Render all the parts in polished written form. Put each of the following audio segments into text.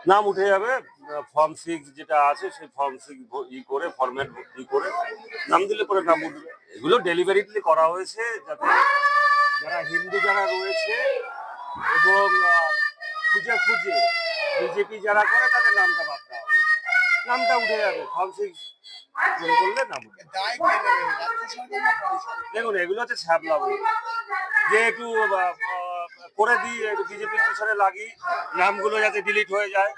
নাম উঠে যাবে। ফর্ম 6 যেটা আছে সেই ফর্ম 6 করে ফরম্যাট করে নাম দিলে পরে নাম উঠবে। এগুলো ডেলিভারিটলি করা হয়েছে যাতে যারা হিন্দু যারা রয়েছে এবং খুঁজে খুঁজে বিজেপি যারা করে তাদের নামটা বাদ দেওয়া হবে। নামটা উঠে যাবে ফর্ম 6 করলে নাম উঠবে। দেখুন এগুলো হচ্ছে ছ্যাবলা যে একটু করে দিই বিজেপির পিছনে লাগি নামগুলো যাতে ডিলিট হয়ে যায়,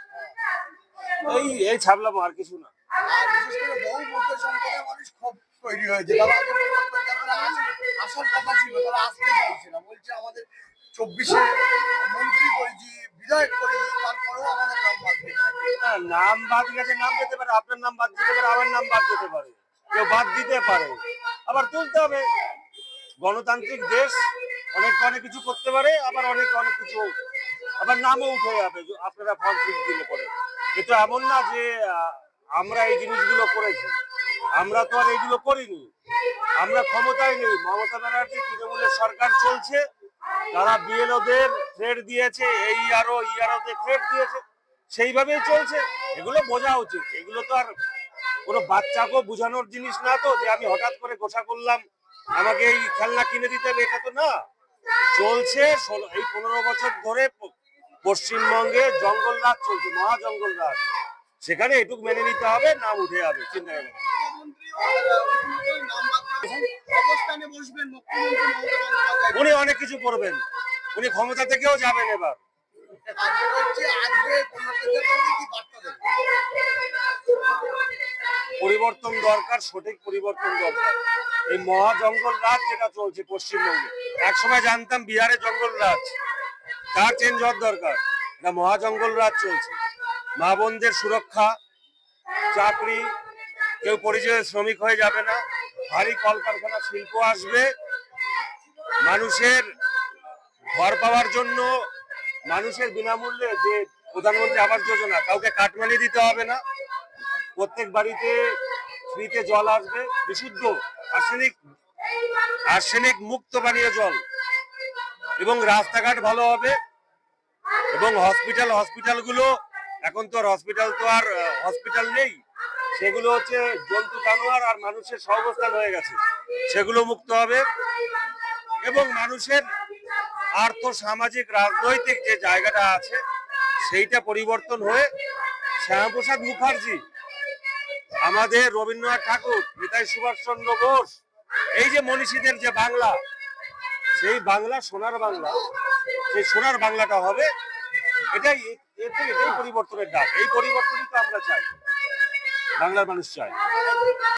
এই ছাবলাম আর কিছু না। তৈরি হয়েছে আসার কথা ছিল, তারা আসতে চাইছে না, বলছে আমাদের 24-এ মন্ত্রী করেছি, বিধায়ক করেছি, তারপরেও আমাদের নাম বাদ দিয়েছে। নাম বাদ গেছে, নাম যেতে পারে, আপনার নাম বাদ দিতে পারে, আমার নাম বাদ যেতে পারে, কেউ বাদ দিতে পারে, আবার তুলতে হবে। গণতান্ত্রিক দেশ, অনেকে অনেক কিছু করতে পারে, আবার অনেকে অনেক কিছু, আবার নামও উঠে যাবে আপনারা ফর্ম 6 দিলে পরে। কিন্তু এমন না যে আমরা এই জিনিসগুলো করেছি, আমরা তো আর এইগুলো করিনি, আমরা ক্ষমতায় নেই। মমতা ব্যানার্জি তৃণমূলের সরকার চলছে, তারা বিএলওদের থ্রেড দিয়েছে, এই ইয়ারোতে থ্রেড দিয়েছে, সেইভাবেই চলছে। এগুলো বোঝা উচিত। এগুলো তো আর কোনো বাচ্চাকেও বোঝানোর জিনিস না, তো যে আমি হঠাৎ করে ঘোষণা করলাম আমাকে এই খেলনা কিনে দিতে হবে, এটা তো না। চলছে এই 15 বছর ধরে পশ্চিমবঙ্গে জঙ্গল রাজ চলছে, মহা জঙ্গল রাজ। সেখানে এটুকু মেনে নিতে হবে, নাম উঠে যাবে, চিন্তা করবেন। উনি অনেক কিছু করবেন, উনি ক্ষমতা থেকেও যাবেন এবার। পরিবর্তন দরকার, সঠিক পরিবর্তন দরকার। এই মহা জঙ্গল রাজ যেটা চলছে পশ্চিমবঙ্গে, একসময় জানতাম বিহারে জঙ্গল রাজ, তার চেঞ্জ হওয়ার দরকার। এটা মহা জঙ্গল রাজ চলছে। মা বোনদের সুরক্ষা, চাকরি, কেউ পরিযায়ী শ্রমিক হয়ে যাবে না, ভারী কলকারখানা শিল্প আসবে, মানুষের ঘর পাওয়ার জন্য মানুষের বিনামূল্যে যে প্রধানমন্ত্রী আবাস যোজনা, কাউকে কাটমানি দিতে হবে না, প্রত্যেক বাড়িতে ফ্রিতে জল আসবে, বিশুদ্ধ আর্সেনিক মুক্ত পানীয় জল, এবং রাস্তাঘাট ভালো হবে, এবং হসপিটালগুলো, এখন তো আর হসপিটাল নেই, সেগুলো হচ্ছে জন্তু জানোয়ার আর মানুষের সহাবস্থান হয়ে গেছে, সেগুলো মুক্ত হবে। এবং মানুষের আর্থ সামাজিক রাজনৈতিক যে জায়গাটা আছে সেইটা পরিবর্তন হয়ে শ্যামাপ্রসাদ মুখার্জি, আমাদের রবীন্দ্রনাথ ঠাকুর, নেতাজি সুভাষচন্দ্র বোস, এই যে মনীষীদের যে বাংলা, সেই বাংলা সোনার বাংলা, সেই সোনার বাংলাটা হবে। এটাই পরিবর্তনের ডাক। এই পরিবর্তনই তো আমরা চাই, বাংলার মানুষ চায়।